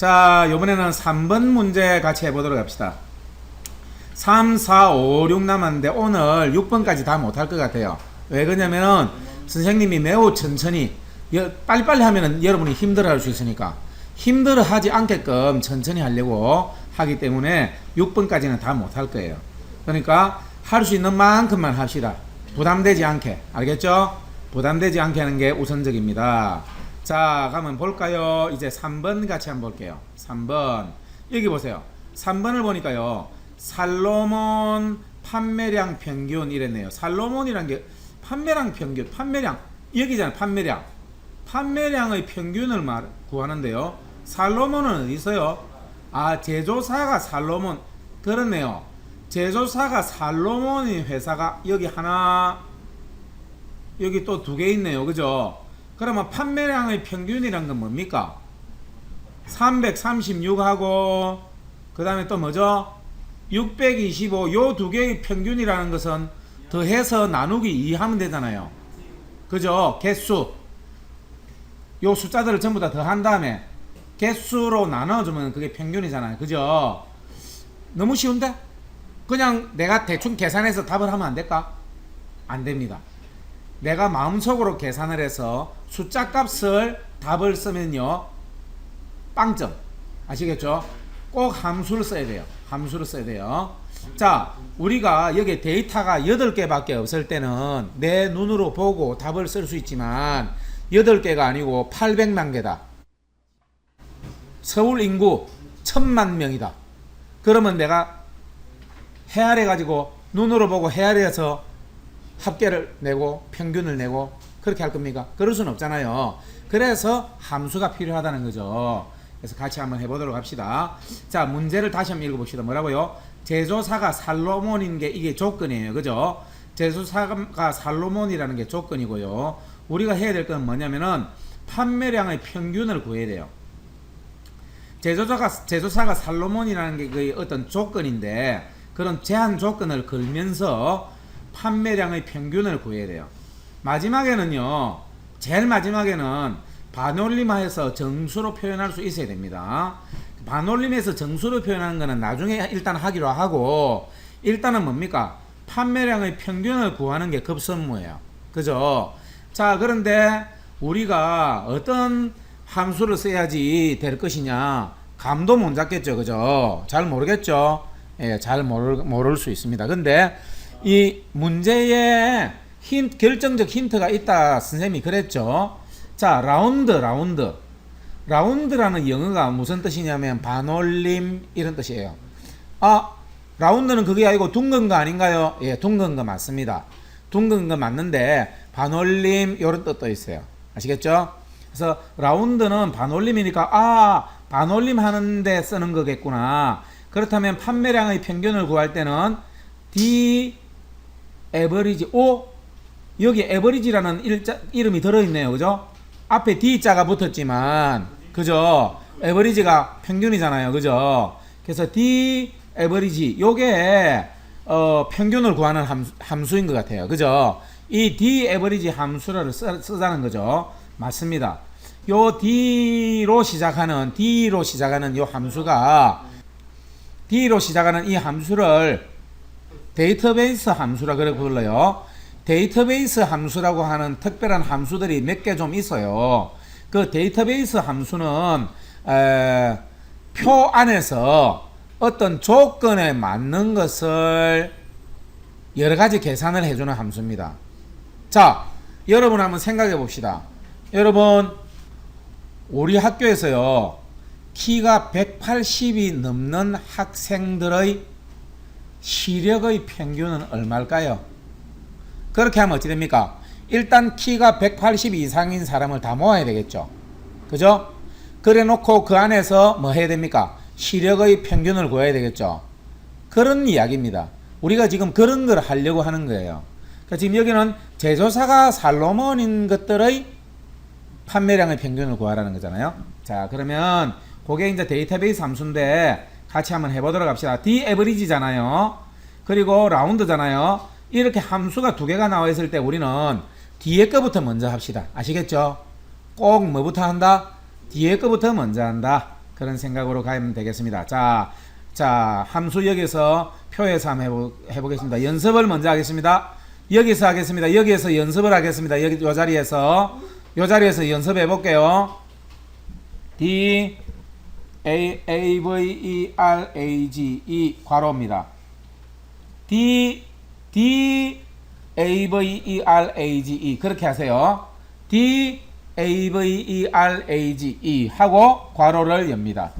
자, 이번에는 3번 문제 같이 해보도록 합시다. 3, 4, 5, 6 남았는데 오늘 6번까지 다 못할 것 같아요. 왜 그러냐면은 선생님이 매우 천천히 빨리빨리 하면은 여러분이 힘들어 할 수 있으니까 힘들어 하지 않게끔 천천히 하려고 하기 때문에 6번까지는 다 못할 거예요. 그러니까 할 수 있는 만큼만 합시다. 부담되지 않게. 알겠죠? 부담되지 않게 하는 게 우선적입니다. 자, 그러면 볼까요? 이제 3번 같이 한번 볼게요. 3번. 여기 보세요. 3번을 보니까요. 살로몬 판매량 평균 이랬네요. 살로몬이란 게 판매량 평균, 판매량. 여기잖아요. 판매량. 판매량의 평균을 구하는데요. 살로몬은 어디 있어요? 아, 제조사가 살로몬. 그렇네요. 제조사가 살로몬인 회사가 여기 하나, 여기 또 두 개 있네요. 그죠? 그러면 판매량의 평균이란 건 뭡니까? 336하고 그 다음에 또 뭐죠? 625. 요 두 개의 평균이라는 것은 더해서 나누기 2 하면 되잖아요. 그죠? 개수. 요 숫자들을 전부 다 더한 다음에 개수로 나눠주면 그게 평균이잖아요. 그죠? 너무 쉬운데? 그냥 내가 대충 계산해서 답을 하면 안 될까? 안 됩니다. 내가 마음속으로 계산을 해서 숫자 값을 답을 쓰면요 빵점. 아시겠죠? 꼭 함수를 써야 돼요. 함수를 써야 돼요. 자, 우리가 여기 데이터가 8개밖에 없을 때는 내 눈으로 보고 답을 쓸 수 있지만 8개가 아니고 800만 개다. 서울 인구 1000만 명이다. 그러면 내가 헤아려 가지고 눈으로 보고 헤아려서 합계를 내고 평균을 내고 그렇게 할 겁니까? 그럴 수는 없잖아요. 그래서 함수가 필요하다는 거죠. 그래서 같이 한번 해보도록 합시다. 자, 문제를 다시 한번 읽어봅시다. 뭐라고요? 제조사가 살로몬인 게 이게 조건이에요. 그죠? 제조사가 살로몬이라는 게 조건이고요. 우리가 해야 될 건 뭐냐면은 판매량의 평균을 구해야 돼요. 제조사가 살로몬이라는 게 그 어떤 조건인데 그런 제한 조건을 걸면서 판매량의 평균을 구해야 돼요. 마지막에는요, 제일 마지막에는 반올림해서 정수로 표현할 수 있어야 됩니다. 반올림해서 정수로 표현하는 거는 나중에 일단 하기로 하고, 일단은 뭡니까? 판매량의 평균을 구하는 게 급선무예요. 그죠? 자, 그런데 우리가 어떤 함수를 써야지 될 것이냐, 감도 못 잡겠죠. 그죠? 잘 모르겠죠? 예, 잘 모를 수 있습니다. 근데 이 문제에 결정적 힌트가 있다 선생님이 그랬죠. 자, 라운드라는 영어가 무슨 뜻이냐면 반올림 이런 뜻이에요. 아, 라운드는 그게 아니고 둥근 거 아닌가요? 예, 둥근 거 맞습니다. 둥근 거 맞는데 반올림 이런 뜻도 있어요. 아시겠죠? 그래서 라운드는 반올림이니까 아, 반올림 하는데 쓰는 거겠구나. 그렇다면 판매량의 평균을 구할 때는 D 에버리지. 오, 여기 에버리지라는 이름이 들어있네요. 그죠? 앞에 D자가 붙었지만 그죠? 에버리지가 평균이잖아요. 그죠? 그래서 D 에버리지 요게 평균을 구하는 함수인 것 같아요. 그죠? 이 D 에버리지 함수를 쓰자는 거죠. 맞습니다. 요 D로 시작하는 요 함수가 D로 시작하는 이 함수를 데이터베이스 함수라 그래 불러요. 데이터베이스 함수라고 하는 특별한 함수들이 몇 개 좀 있어요. 그 데이터베이스 함수는 표 안에서 어떤 조건에 맞는 것을 여러 가지 계산을 해주는 함수입니다. 자, 여러분 한번 생각해 봅시다. 여러분, 우리 학교에서요, 키가 180이 넘는 학생들의 시력의 평균은 얼마일까요? 그렇게 하면 어찌 됩니까? 일단 키가 180 이상인 사람을 다 모아야 되겠죠. 그죠? 그래 놓고 그 안에서 뭐 해야 됩니까? 시력의 평균을 구해야 되겠죠. 그런 이야기입니다. 우리가 지금 그런 걸 하려고 하는 거예요. 그러니까 지금 여기는 제조사가 살로몬인 것들의 판매량의 평균을 구하라는 거잖아요. 자, 그러면 그게 이제 데이터베이스 함수인데 같이 한번 해보도록 합시다. D 에버리지잖아요. 그리고 라운드잖아요. 이렇게 함수가 두 개가 나와 있을 때 우리는 뒤에 거부터 먼저 합시다. 아시겠죠? 꼭 뭐부터 한다? 뒤에 거부터 먼저 한다. 그런 생각으로 가면 되겠습니다. 자, 함수 여기서 표에서 한번 해보겠습니다. 연습을 먼저 하겠습니다. 여기서 하겠습니다. 여기에서 연습을 하겠습니다. 여기 요 자리에서 연습해 볼게요. D A V E R A G E 괄호입니다. D A V E R A G E 그렇게 하세요. D A V E R A G E 하고 괄호를 엽니다.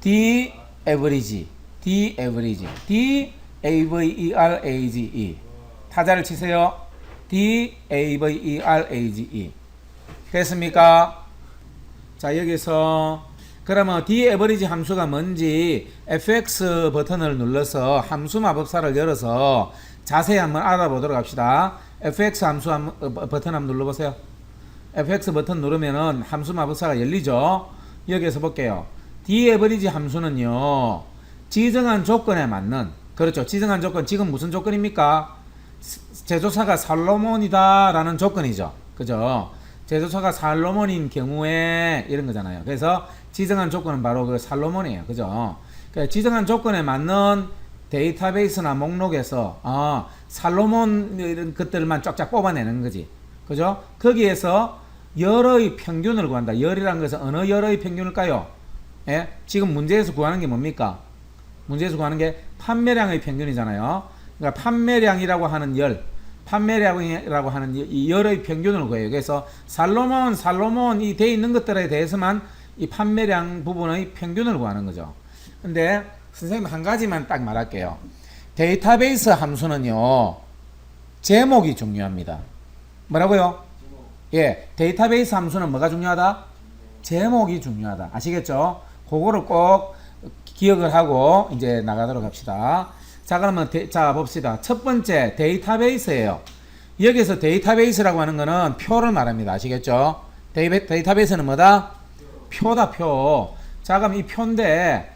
D average D average D A V E R A G E 타자를 치세요. D A V E R A G E 됐습니까? 자, 여기서 그러면 D average 함수가 뭔지 FX 버튼을 눌러서 함수 마법사를 열어서 자세히 한번 알아보도록 합시다. FX 함수 버튼 한번 눌러보세요. FX 버튼 누르면은 함수 마법사가 열리죠. 여기에서 볼게요. D average 함수는요, 지정한 조건에 맞는, 그렇죠. 지정한 조건, 지금 무슨 조건입니까? 제조사가 살로몬이다 라는 조건이죠. 그죠? 제조사가 살로몬인 경우에 이런 거잖아요. 그래서 지정한 조건은 바로 그 살로몬이에요. 그죠? 그러니까 지정한 조건에 맞는 데이터베이스나 목록에서 살로몬 이런 것들만 쫙쫙 뽑아내는 거지. 그죠? 거기에서 열의 평균을 구한다. 열이라는 것은 어느 열의 평균일까요? 예? 지금 문제에서 구하는 게 뭡니까? 문제에서 구하는 게 판매량의 평균이잖아요. 그러니까 판매량이라고 하는 열, 판매량이라고 하는 이 열의 평균을 구해요. 그래서 살로몬 이 돼 있는 것들에 대해서만 이 판매량 부분의 평균을 구하는 거죠. 근데 선생님 한 가지만 딱 말할게요. 데이터베이스 함수는요, 제목이 중요합니다. 뭐라고요? 예, 데이터베이스 함수는 뭐가 중요하다? 제목이 중요하다. 아시겠죠? 그거를 꼭 기억을 하고 이제 나가도록 합시다. 자, 그러면 자 봅시다. 첫 번째 데이터베이스예요. 여기서 데이터베이스라고 하는 거는 표를 말합니다. 아시겠죠? 데이터베이스는 뭐다? 표다, 표. 자, 그럼 이 표인데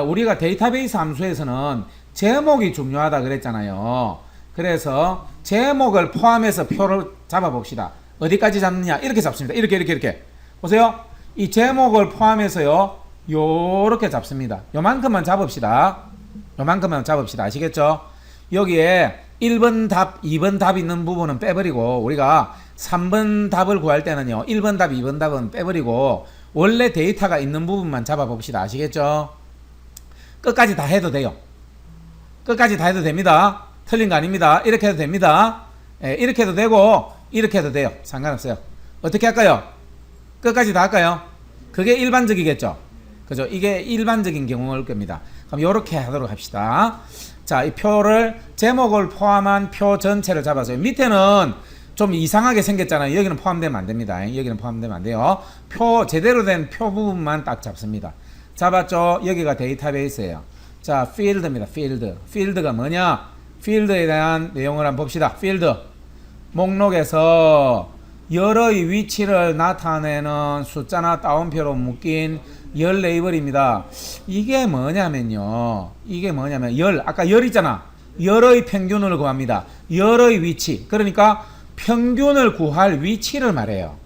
우리가 데이터베이스 함수에서는 제목이 중요하다 그랬잖아요. 그래서 제목을 포함해서 표를 잡아봅시다. 어디까지 잡느냐? 이렇게 잡습니다. 이렇게. 보세요. 이 제목을 포함해서요, 요렇게 잡습니다. 요만큼만 잡읍시다. 아시겠죠? 여기에 1번 답, 2번 답 있는 부분은 빼버리고, 우리가 3번 답을 구할 때는요, 1번 답, 2번 답은 빼버리고, 원래 데이터가 있는 부분만 잡아봅시다. 아시겠죠? 끝까지 다 해도 돼요. 끝까지 다 해도 됩니다. 틀린 거 아닙니다. 이렇게 해도 됩니다. 예, 이렇게 해도 되고, 이렇게 해도 돼요. 상관없어요. 어떻게 할까요? 끝까지 다 할까요? 그게 일반적이겠죠? 그죠? 이게 일반적인 경우일 겁니다. 그럼 이렇게 하도록 합시다. 자, 이 표를, 제목을 포함한 표 전체를 잡아서요. 밑에는 좀 이상하게 생겼잖아요. 여기는 포함되면 안 됩니다. 여기는 포함되면 안 돼요. 제대로 된 표 부분만 딱 잡습니다. 잡았죠? 여기가 데이터베이스예요. 자, 필드입니다. 필드가 뭐냐? 필드에 대한 내용을 한번 봅시다. 필드. 목록에서 열의 위치를 나타내는 숫자나 따옴표로 묶인 열 레이블입니다. 이게 뭐냐면요. 아까 열 있잖아. 열의 평균을 구합니다. 열의 위치. 그러니까 평균을 구할 위치를 말해요.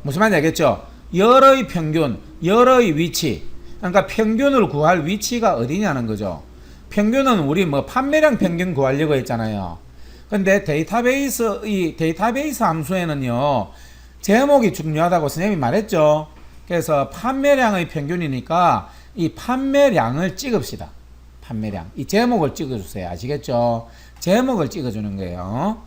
무슨 말인지 알겠죠? 열의 평균, 열의 위치. 그러니까 평균을 구할 위치가 어디냐는 거죠. 평균은 우리 판매량 평균 구하려고 했잖아요. 근데 이 데이터베이스 함수에는요, 제목이 중요하다고 선생님이 말했죠. 그래서 판매량의 평균이니까 이 판매량을 찍읍시다. 판매량. 이 제목을 찍어주세요. 아시겠죠? 제목을 찍어주는 거예요.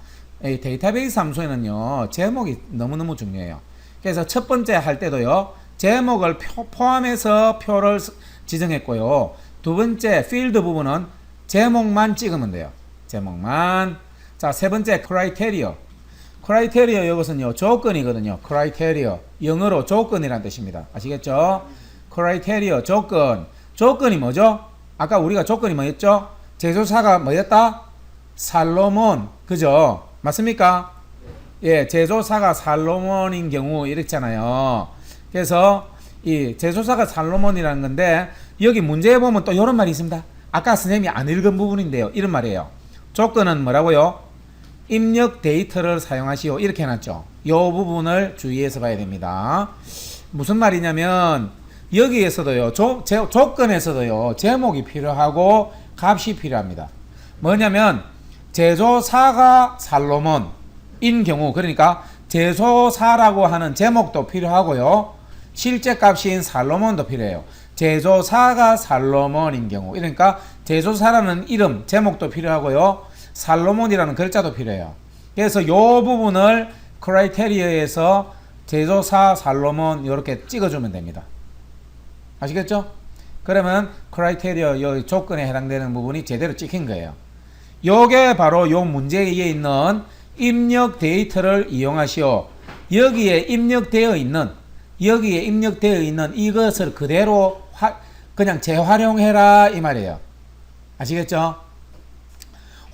이 데이터베이스 함수에는요, 제목이 너무너무 중요해요. 그래서 첫 번째 할 때도요, 제목을 포함해서 표를 지정했고요. 두 번째 필드 부분은 제목만 찍으면 돼요. 제목만. 자, 세 번째 크라이테리어. 크라이테리어 이것은요, 조건이거든요. 크라이테리어. 영어로 조건이란 뜻입니다. 아시겠죠? 크라이테리어, 조건. 조건이 뭐죠? 아까 우리가 조건이 뭐였죠? 제조사가 뭐였다? 살로몬. 그죠? 맞습니까? 예, 제조사가 살로몬인 경우 이렇잖아요. 그래서 이 제조사가 살로몬이라는 건데, 여기 문제에 보면 또 이런 말이 있습니다. 아까 선생님이 안 읽은 부분인데요. 이런 말이에요. 조건은 뭐라고요? 입력 데이터를 사용하시오. 이렇게 해놨죠. 이 부분을 주의해서 봐야 됩니다. 무슨 말이냐면, 여기에서도요, 조건에서도요, 제목이 필요하고 값이 필요합니다. 뭐냐면, 제조사가 살로몬인 경우, 그러니까 제조사라고 하는 제목도 필요하고요, 실제 값인 살로몬도 필요해요. 제조사가 살로몬인 경우, 그러니까 제조사라는 이름, 제목도 필요하고요, 살로몬이라는 글자도 필요해요. 그래서 요 부분을 크라이테리어에서 제조사 살로몬 이렇게 찍어주면 됩니다. 아시겠죠? 그러면 크라이테리어 요 조건에 해당되는 부분이 제대로 찍힌 거예요. 요게 바로 요 문제에 있는 입력 데이터를 이용하시오. 여기에 입력되어 있는 이것을 그대로 그냥 재활용해라 이 말이에요. 아시겠죠?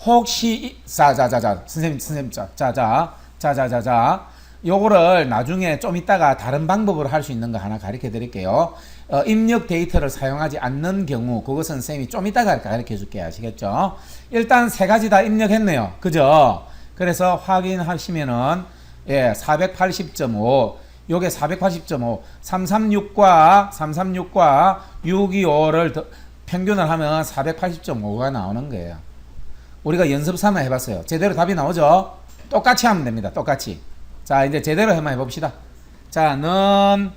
혹시 선생님 요거를 나중에 좀 이따가 다른 방법으로 할 수 있는 거 하나 가르쳐 드릴게요. 입력 데이터를 사용하지 않는 경우 그것은 선생님이 좀 이따가 가르쳐 줄게요. 아시겠죠? 일단 세 가지 다 입력했네요. 그죠? 그래서 확인하시면은 480.5 요게 480.5 336과 625를 평균을 하면 480.5가 나오는 거예요. 우리가 연습 삼아 해봤어요. 제대로 답이 나오죠? 똑같이 하면 됩니다. 똑같이. 자, 이제 제대로 한번 해봅시다. 자, 는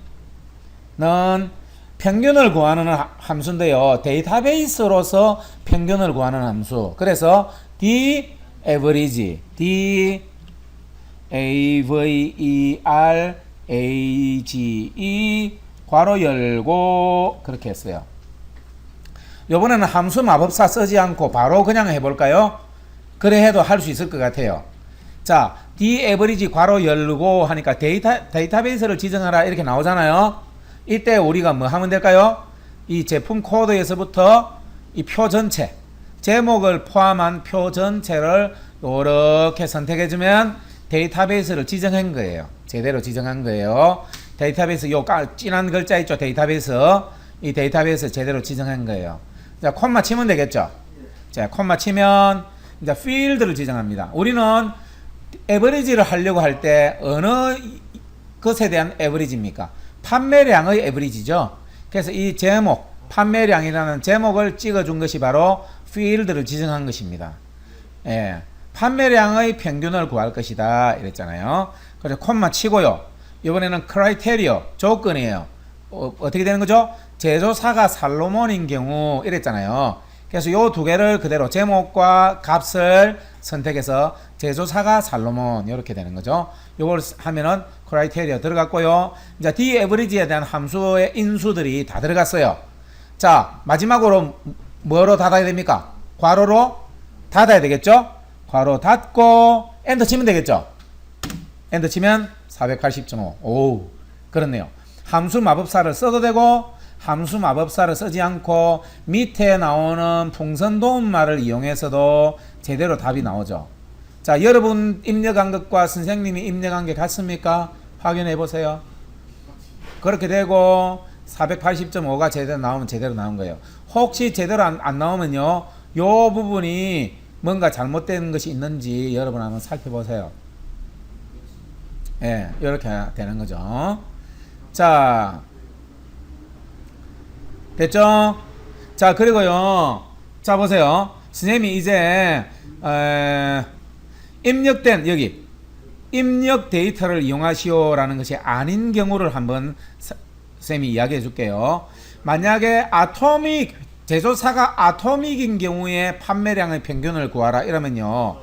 평균을 구하는 함수인데요. 데이터베이스로서 평균을 구하는 함수. 그래서 the average, D-A-V-E-R-A-G-E 괄호 열고 그렇게 했어요. 요번에는 함수 마법사 쓰지 않고 바로 그냥 해볼까요? 그래 해도 할 수 있을 것 같아요. 자, D-average 괄호 열고 하니까 데이터베이스를 지정하라 이렇게 나오잖아요. 이때 우리가 뭐 하면 될까요? 이 제품 코드에서부터 이 표 전체, 제목을 포함한 표 전체를 이렇게 선택해주면 데이터베이스를 지정한 거예요. 제대로 지정한 거예요. 데이터베이스 요 진한 글자 있죠? 데이터베이스. 이 데이터베이스 제대로 지정한 거예요. 자, 콤마 치면 되겠죠? 자, 콤마 치면 이제 필드를 지정합니다. 우리는 에버리지를 하려고 할 때 어느 것에 대한 에버리지입니까? 판매량의 에버리지죠. 그래서 이 제목, 판매량이라는 제목을 찍어준 것이 바로 필드를 지정한 것입니다. 예, 판매량의 평균을 구할 것이다 이랬잖아요. 그래서 콤마 치고요. 이번에는 크라이테리어, 조건이에요. 어떻게 되는 거죠? 제조사가 살로몬인 경우 이랬잖아요. 그래서 요 두 개를 그대로 제목과 값을 선택해서 제조사가 살로몬 이렇게 되는 거죠. 요걸 하면은 크라이테리어 들어갔고요. 이제 D 에버리지에 대한 함수의 인수들이 다 들어갔어요. 자, 마지막으로 뭐로 닫아야 됩니까? 괄호로 닫아야 되겠죠? 괄호 닫고 엔터 치면 되겠죠? 엔터 치면 480.5. 오, 그렇네요. 함수 마법사를 써도 되고 함수 마법사를 쓰지 않고 밑에 나오는 풍선 도움말을 이용해서도 제대로 답이 나오죠. 자, 여러분 입력한 것과 선생님이 입력한 게 같습니까? 확인해 보세요. 그렇게 되고 480.5가 제대로 나오면 제대로 나온 거예요. 혹시 제대로 안 나오면요, 요 부분이 뭔가 잘못된 것이 있는지 여러분 한번 살펴보세요. 예, 이렇게 되는 거죠. 자, 됐죠? 자, 그리고요, 자, 보세요. 선생님이 이제 입력된 여기 입력 데이터를 이용하시오라는 것이 아닌 경우를 한번 쌤이 이야기해 줄게요. 만약에 제조사가 아토믹인 경우에 판매량의 평균을 구하라 이러면요,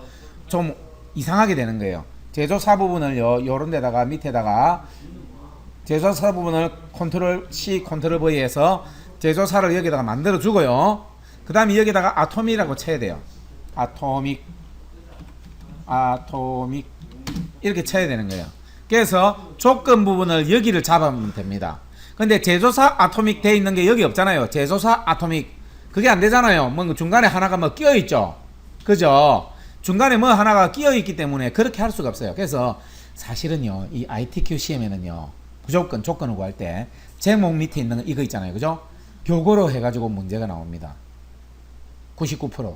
좀 이상하게 되는 거예요. 제조사 부분을요, 요런 데다가 밑에다가 제조사 부분을 컨트롤 C, 컨트롤 V 해서 제조사를 여기다가 만들어 주고요. 그 다음에 여기다가 아토믹이라고 쳐야 돼요. 아토믹 이렇게 쳐야 되는 거예요. 그래서 조건 부분을 여기를 잡으면 됩니다. 근데 제조사 아토믹 돼 있는 게 여기 없잖아요. 제조사 아토믹 그게 안 되잖아요. 뭐 중간에 하나가 뭐 끼어 있죠. 그죠? 중간에 뭐 하나가 끼어 있기 때문에 그렇게 할 수가 없어요. 그래서 사실은요, 이 ITQ 시험에는요, 무조건 조건을 구할 때 제목 밑에 있는 이거 있잖아요. 그죠? 요거로 해가지고 문제가 나옵니다. 99%.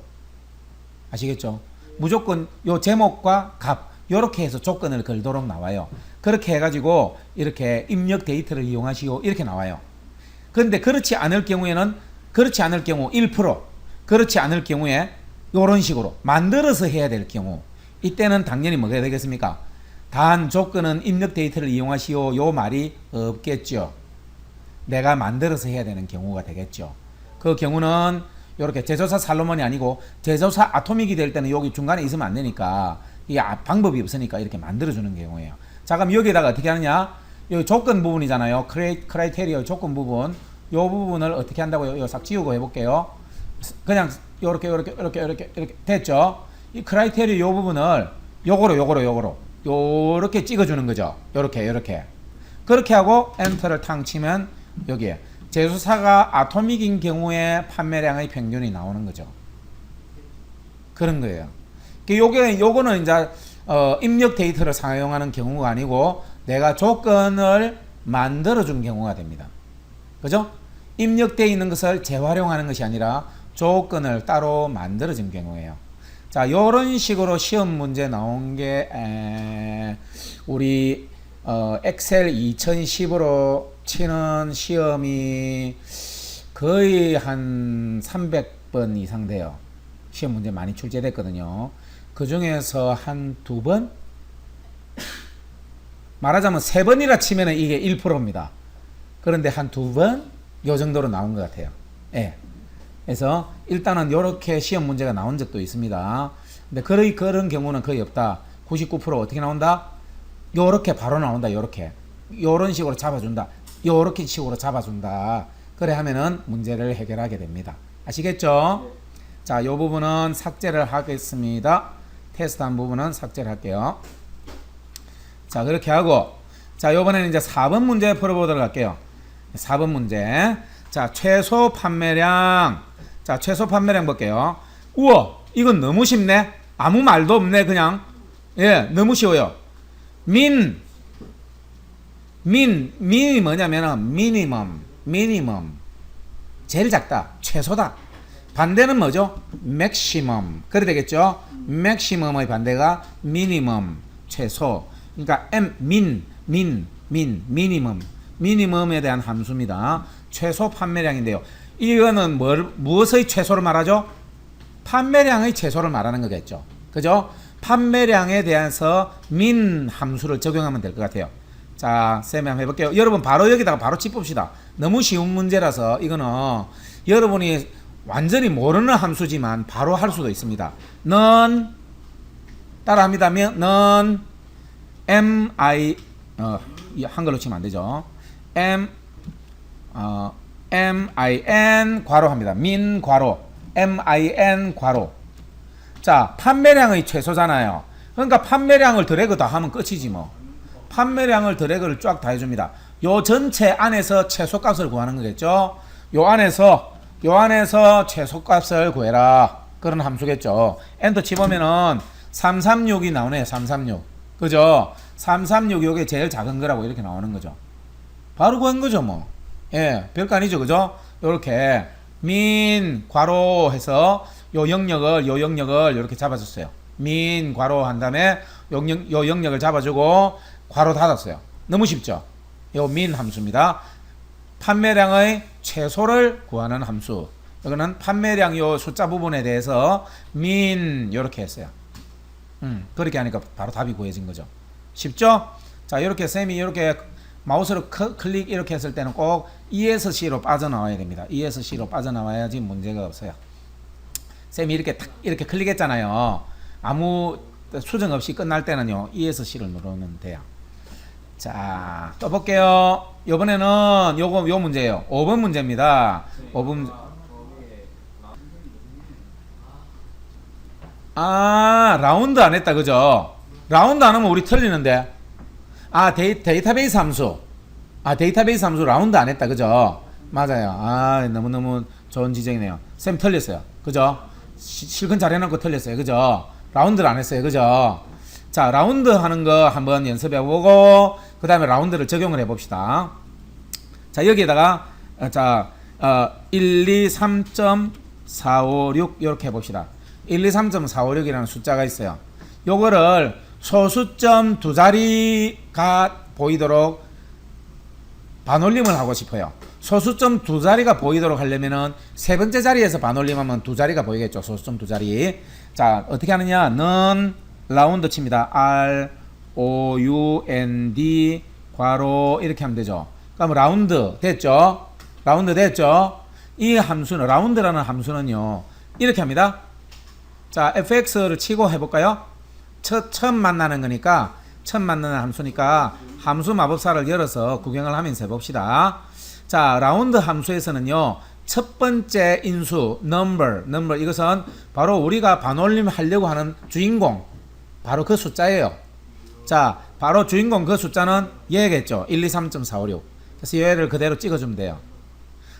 아시겠죠? 무조건 요 제목과 값 요렇게 해서 조건을 걸도록 나와요. 그렇게 해가지고 이렇게 입력 데이터를 이용하시고 이렇게 나와요. 그런데 그렇지 않을 경우에는 그렇지 않을 경우 1%, 그렇지 않을 경우에 이런 식으로 만들어서 해야 될 경우 이때는 당연히 뭐가 되겠습니까? 단 조건은 입력 데이터를 이용하시오 요 말이 없겠죠. 내가 만들어서 해야 되는 경우가 되겠죠. 그 경우는 이렇게 제조사 살로몬이 아니고 제조사 아토믹이 될 때는 여기 중간에 있으면 안 되니까 이게 방법이 없으니까 이렇게 만들어주는 경우예요. 자, 그럼 여기에다가 어떻게 하느냐? 여기 조건 부분이잖아요. 크라이테리어 조건 부분. 요 부분을 어떻게 한다고요? 이거 싹 지우고 해볼게요. 그냥 이렇게 됐죠? 이 크라이테리어 요 부분을 요렇게 찍어주는 거죠. 요렇게 그렇게 하고 엔터를 탕 치면 여기에 제조사가 아토믹인 경우에 판매량의 평균이 나오는 거죠. 그런 거예요. 요거는 이제 입력 데이터를 사용하는 경우가 아니고 내가 조건을 만들어준 경우가 됩니다. 그죠? 입력되어 있는 것을 재활용하는 것이 아니라 조건을 따로 만들어진 경우예요. 자, 요런 식으로 시험 문제 나온 게 우리 엑셀 2010으로 치는 시험이 거의 한 300번 이상 돼요. 시험 문제 많이 출제됐거든요. 그 중에서 한 2번? 말하자면 3번이라 치면 이게 1%입니다. 그런데 한 2번? 요 정도로 나온 것 같아요. 예. 그래서 일단은 요렇게 시험 문제가 나온 적도 있습니다. 근데 그런 경우는 거의 없다. 99% 어떻게 나온다? 요렇게 바로 나온다. 요런 식으로 잡아준다. 요렇게 식으로 잡아준다. 그래 하면은 문제를 해결하게 됩니다. 아시겠죠? 자, 요 부분은 삭제를 하겠습니다. 테스트한 부분은 삭제를 할게요. 자, 그렇게 하고, 자, 요번에는 이제 4번 문제 풀어보도록 할게요. 4번 문제. 자, 최소 판매량. 자, 최소 판매량 볼게요. 우와, 이건 너무 쉽네. 아무 말도 없네, 그냥. 예, 너무 쉬워요. 민이 뭐냐면은 미니멈. 제일 작다. 최소다. 반대는 뭐죠? 맥시멈. 그래 되겠죠? 맥시멈의 반대가 미니멈. 최소. 그러니까 미니멈에 대한 함수입니다. 최소 판매량인데요. 이거는 무엇의 최소를 말하죠? 판매량의 최소를 말하는 거겠죠. 그죠? 판매량에 대해서 민 함수를 적용하면 될 것 같아요. 자, 쌤이 한번 해볼게요. 여러분 바로 여기다가 바로 짚읍시다. 너무 쉬운 문제라서 이거는 여러분이 완전히 모르는 함수지만 바로 할 수도 있습니다. 넌 따라합니다. 넌 한글로 치면 안 되죠. min 괄호 합니다. 민 괄호 min 괄호. 자, 판매량의 최소잖아요. 그러니까 판매량을 드래그 다 하면 끝이지 뭐. 판매량을 드래그를 쫙 다 해줍니다. 요 전체 안에서 최소값을 구하는 거겠죠. 요 안에서 최소값을 구해라. 그런 함수겠죠. 엔터 치보면은 336이 나오네요. 336. 그죠? 336 요게 제일 작은 거라고 이렇게 나오는 거죠. 바로 구한 거죠, 뭐. 예, 별거 아니죠. 그죠? 요렇게 민 괄호 해서 요 영역을 이렇게 잡아줬어요. 민 괄호 한 다음에 요 영역을 잡아주고 괄호 닫았어요. 너무 쉽죠? 요 민 함수입니다. 판매량의 최소를 구하는 함수. 이거는 판매량 요 숫자 부분에 대해서 민 요렇게 했어요. 그렇게 하니까 바로 답이 구해진 거죠. 쉽죠? 자, 이렇게 쌤이 이렇게 마우스로 클릭 이렇게 했을 때는 꼭 E에서 C로 빠져나와야 됩니다. E에서 C로 빠져나와야지 문제가 없어요. 쌤이 이렇게 클릭했잖아요. 아무 수정 없이 끝날 때는요, E에서 C를 누르면 돼요. 자, 또 볼게요. 이번에는 요 문제예요. 5번 문제입니다. 5번. 라운드 안 했다. 그죠? 라운드 안 하면 우리 틀리는데. 데이터베이스 함수. 데이터베이스 함수 라운드 안 했다. 그죠? 맞아요. 너무너무 좋은 지적이네요. 쌤 틀렸어요. 그죠? 실컷 잘 해놓고 틀렸어요. 그죠? 라운드를 안 했어요. 그죠? 자, 라운드 하는 거 한번 연습해보고, 그 다음에 라운드를 적용을 해봅시다. 자, 여기에다가, 1, 2, 3.456 이렇게 해봅시다. 1, 2, 3.456이라는 숫자가 있어요. 요거를 소수점 두 자리가 보이도록 반올림을 하고 싶어요. 소수점 두 자리가 보이도록 하려면은 세 번째 자리에서 반올림하면 두 자리가 보이겠죠. 소수점 두 자리. 자, 어떻게 하느냐? 는 라운드 칩니다. ROUND 괄호 이렇게 하면 되죠. 그럼 라운드 됐죠? 라운드 됐죠? 이 함수는 라운드라는 함수는요. 이렇게 합니다. 자, fx를 치고 해볼까요? 처음 만나는 거니까 처음 만나는 함수니까 함수 마법사를 열어서 구경을 하면서 해봅시다. 자, 라운드 함수에서는요. 첫 번째 인수 number 이것은 바로 우리가 반올림 하려고 하는 주인공 바로 그 숫자예요. 자, 바로 주인공 그 숫자는 얘겠죠. 123.456. 그래서 얘를 그대로 찍어주면 돼요.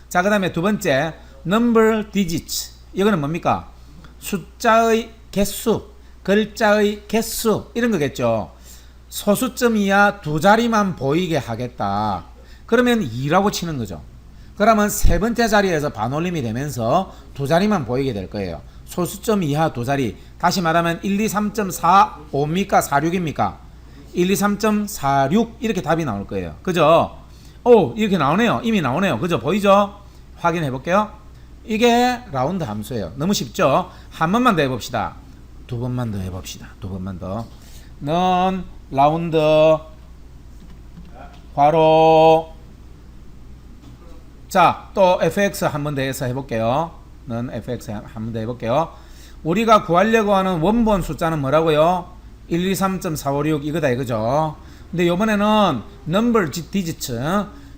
자, 그 다음에 두 번째 number digits. 이거는 뭡니까? 숫자의 개수, 글자의 개수 이런 거겠죠. 소수점 이하 두 자리만 보이게 하겠다. 그러면 2라고 치는 거죠. 그러면 세 번째 자리에서 반올림이 되면서 두 자리만 보이게 될 거예요. 소수점 이하 두 자리. 다시 말하면 123.45입니까? 46입니까? 123.46 이렇게 답이 나올 거예요. 그죠? 오, 이렇게 나오네요. 이미 나오네요. 그죠? 보이죠? 확인해 볼게요. 이게 라운드 함수예요. 너무 쉽죠? 한 번만 더 해봅시다. 두 번만 더 해봅시다. 두 번만 더. 는 라운드 괄호. 자, 또 fx 한 번 더 해서 해볼게요. 는 fx 한 번 더 해볼게요. 우리가 구하려고 하는 원본 숫자는 뭐라고요? 123.456 이거다 이거죠. 근데 요번에는 number digits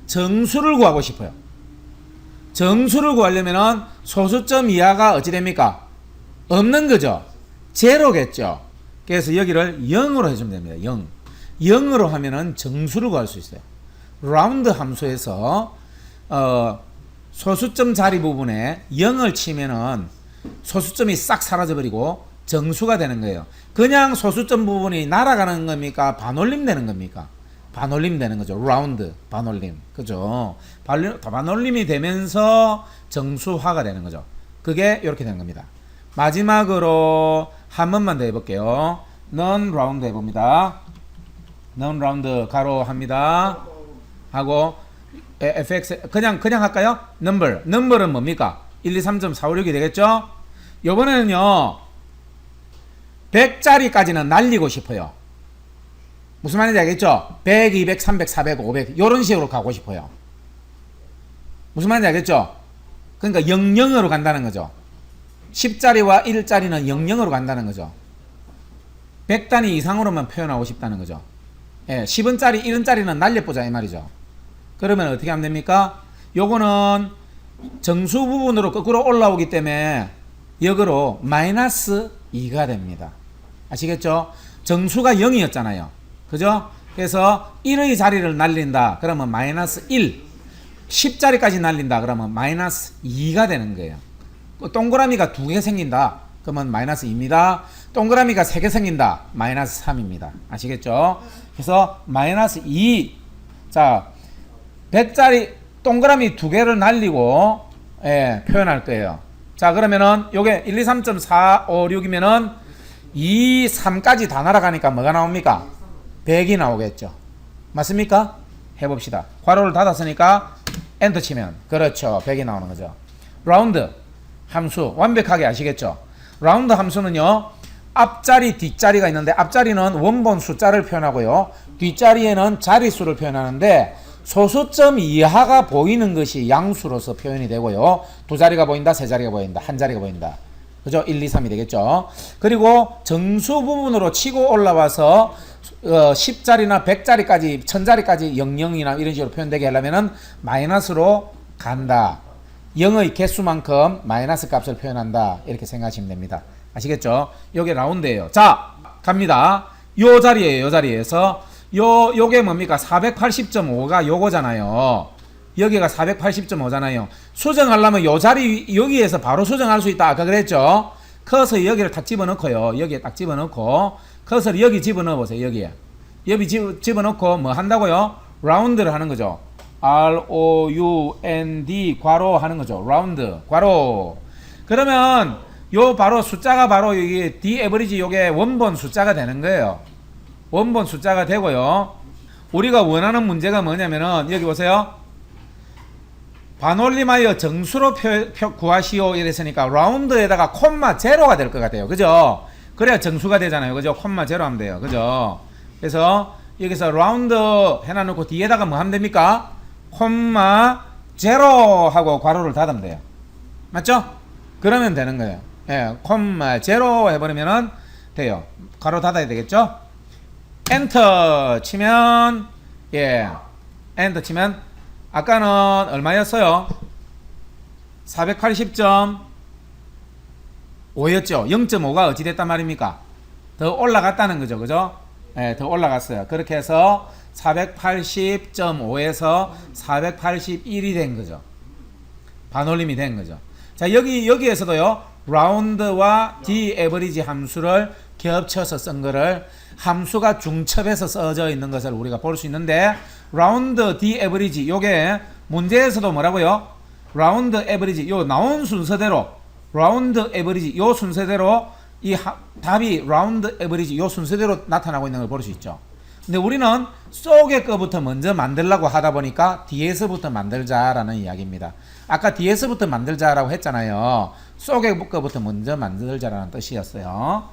정수를 구하고 싶어요. 정수를 구하려면은 소수점 이하가 어찌 됩니까? 없는 거죠. 제로겠죠. 그래서 여기를 0으로 해주면 됩니다. 0. 0으로 하면은 정수를 구할 수 있어요. 라운드 함수에서 소수점 자리 부분에 0을 치면은 소수점이 싹 사라져 버리고 정수가 되는 거예요. 그냥 소수점 부분이 날아가는 겁니까? 반올림 되는 겁니까? 반올림 되는 거죠. 라운드 반올림. 그죠? 반올림이 되면서 정수화가 되는 거죠. 그게 이렇게 되는 겁니다. 마지막으로 한 번만 더 해볼게요. 넌 라운드 해봅니다. 넌 라운드 가로 합니다. 하고 fx 그냥 할까요? 넘버는 뭡니까? 123.456이 되겠죠? 요번에는요 100짜리까지는 날리고 싶어요. 무슨 말인지 알겠죠? 100, 200, 300, 400, 500 요런 식으로 가고 싶어요. 무슨 말인지 알겠죠? 그러니까 00으로 간다는 거죠. 10짜리와 1짜리는 00으로 간다는 거죠. 100단위 이상으로만 표현하고 싶다는 거죠. 예, 10원짜리, 1원짜리는 날려보자 이 말이죠. 그러면 어떻게 하면 됩니까? 요거는 정수 부분으로 거꾸로 올라오기 때문에 역으로 마이너스 2가 됩니다. 아시겠죠? 정수가 0이었잖아요. 그죠? 그래서 1의 자리를 날린다. 그러면 마이너스 1. 10자리까지 날린다. 그러면 마이너스 2가 되는 거예요. 동그라미가 2개 생긴다. 그러면 마이너스 2입니다. 동그라미가 3개 생긴다. 마이너스 3입니다. 아시겠죠? 그래서 마이너스 2. 자, 100짜리 동그라미 2개를 날리고 표현할 거예요. 자, 그러면은 요게 123.456이면은 2, 3까지 다 날아가니까 뭐가 나옵니까? 100이 나오겠죠. 맞습니까? 해봅시다. 괄호를 닫았으니까 엔터 치면 그렇죠. 100이 나오는 거죠. 라운드 함수 완벽하게 아시겠죠? 라운드 함수는요. 앞자리 뒷자리가 있는데 앞자리는 원본 숫자를 표현하고요. 뒷자리에는 자릿수를 표현하는데 소수점 이하가 보이는 것이 양수로서 표현이 되고요. 두 자리가 보인다, 세 자리가 보인다, 한 자리가 보인다. 그죠? 1, 2, 3이 되겠죠. 그리고 정수 부분으로 치고 올라와서 10자리나 100자리까지 1000자리까지 00이나 이런 식으로 표현되게 하려면은 마이너스로 간다. 0의 개수만큼 마이너스 값을 표현한다. 이렇게 생각하시면 됩니다. 아시겠죠? 요게 라운드예요. 자, 갑니다. 요 자리에요. 요 자리에서 요게 뭡니까? 480.5가 요거잖아요. 여기가 480.5잖아요. 수정하려면 요 자리 여기에서 바로 수정할 수 있다. 아까 그랬죠? 커서 여기를 딱 집어넣고요. 여기에 딱 집어넣고 커서를 여기 집어넣어 보세요. 여기에. 여기 집어넣고 뭐 한다고요? 라운드를 하는 거죠. ROUND 괄호 하는 거죠. 라운드 괄호. 그러면 요 바로 숫자가 바로 이게 D 에버리지 요게 원본 숫자가 되는 거예요. 원본 숫자가 되고요. 우리가 원하는 문제가 뭐냐면은 여기 보세요. 반올림하여 정수로 구하시오 이랬으니까 라운드에다가 콤마 제로가 될 것 같아요. 그죠? 그래야 정수가 되잖아요. 그죠? 콤마 제로 하면 돼요. 그죠? 그래서 여기서 라운드 해놔놓고 뒤에다가 뭐 하면 됩니까? 콤마 제로 하고 괄호를 닫으면 돼요. 맞죠? 그러면 되는 거예요. 예, 콤마 제로 해버리면은 돼요. 괄호 닫아야 되겠죠? 엔터 치면 예, 엔터 치면 아까는 얼마였어요? 480.5였죠. 0.5가 어찌 됐단 말입니까? 더 올라갔다는 거죠. 그죠? 예, 더 올라갔어요. 그렇게 해서 480.5에서 481이 된 거죠. 반올림이 된 거죠. 자, 여기에서도요, 라운드와 D-average 함수를 겹쳐서 쓴 거를 함수가 중첩해서 써져 있는 것을 우리가 볼 수 있는데, 라운드 D-average, 요게 문제에서도 뭐라고요? 라운드 에버리지, 요 나온 순서대로, 라운드 에버리지, 요 순서대로 이 답이 라운드 에버리지, 요 순서대로 나타나고 있는 걸 볼 수 있죠. 근데 우리는 속의 거부터 먼저 만들려고 하다 보니까 뒤에서부터 만들자라는 이야기입니다. 아까 뒤에서부터 만들자라고 했잖아요. 속의 거부터 먼저 만들자라는 뜻이었어요.